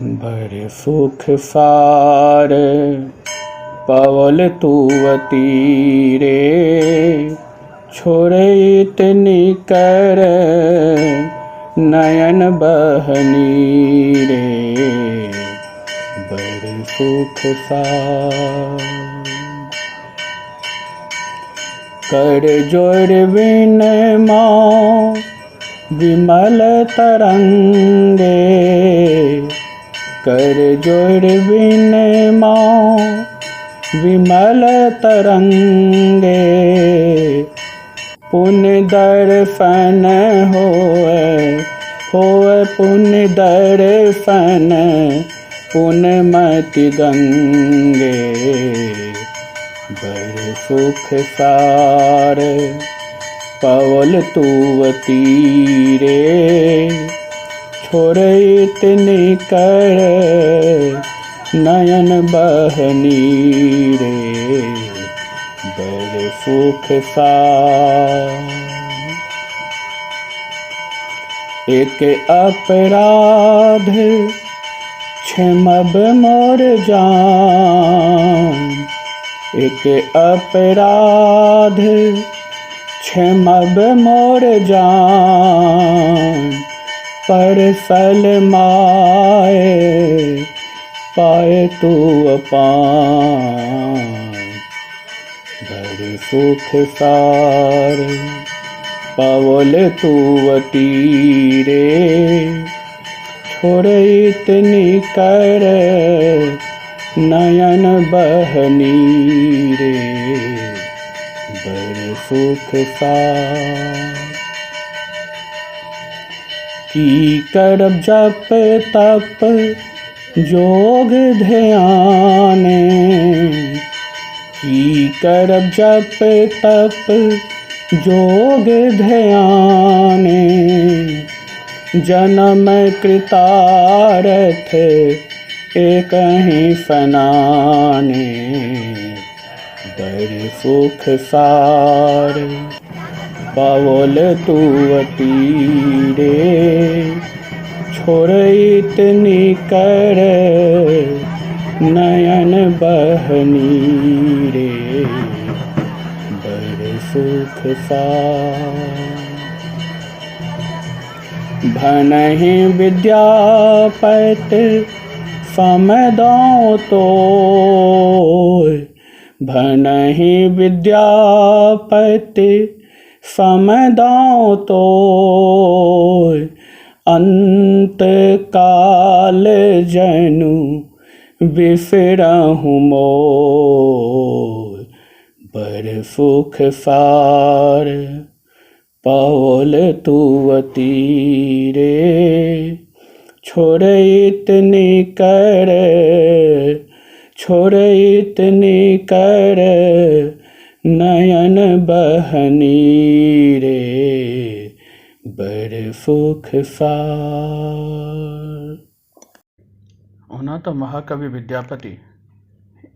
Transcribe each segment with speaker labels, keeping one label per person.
Speaker 1: बड़ सुख सार पवल तुवती रे, छोड़े इतनी कर नयन बहनी रे। बड़ सुख सार कर जोड़ बिन माँ विमल तरंगे, कर जोड़ बिन माँ विमल तरंगे। पुण्य दर्शन होए पुण्य दर्शन पुण्यमति गंगे। बड़ सुख सार पवल तुवती रे, छोड़े इतनी कर नयन बहनी रे। बड़ सुख सार एक अपराध क्षमब मोर जान, एक अपराध क्षमब मोर जान। पर सल माए पाए तू अपान। बड़ सुख सार पवल तुवती रे, छोड़े इतनी कर नयन बहनी रे। बड़ सुख सार की करब जप तप जोग ध्यान, की करब जप तप जोग ध्यान। जन्म कृतार्थ एक ही सनाने। बड़ सुख सार पवल तुवती रे, छोड़े इतनी कर नयन बहनी रे। बड़ सुख सार भनहि विद्यापति समदौ तो, भनहि विद्यापति समदौ तो। अंत काल जनु बिसरहु मोर। बड़ सुख सार पवल तुवती रे, छोड़े इतनी कर छोड़े इतनी कर नयन बहनी रे। बड़ सुख सार। होना तो महाकवि विद्यापति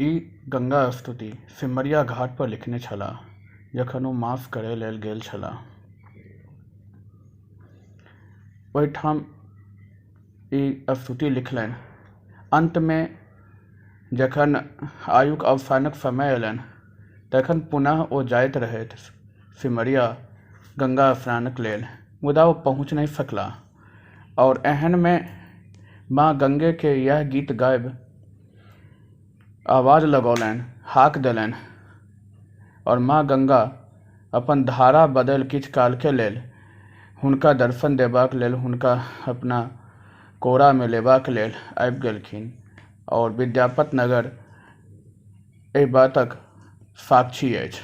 Speaker 1: ई गंगा स्तुति सिमरिया घाट पर लिखने छला, जखन ओ मास करे लेल गेल छला। ओहिठाम ई स्तुति लिखलनि। अंत में जखन आयुक अवसानक समय अयलनि, तखन पुनः ओ जाइत रहथि सिमरिया गंगा स्नानक लेल, मुदा ओ पहुँच नहीं सकला। और एहन में माँ गंगे के यह गीत गाबि आवाज लगौलनि, हाक देलनि। और माँ गंगा अपन धारा बदल किछु काल के लेल हुनका दर्शन देबाक लेल, हुनका अपना कोरा में लेबाक लेल आबि गेलखिन। और विद्यापति नगर एहि बातक साक्षी अछि।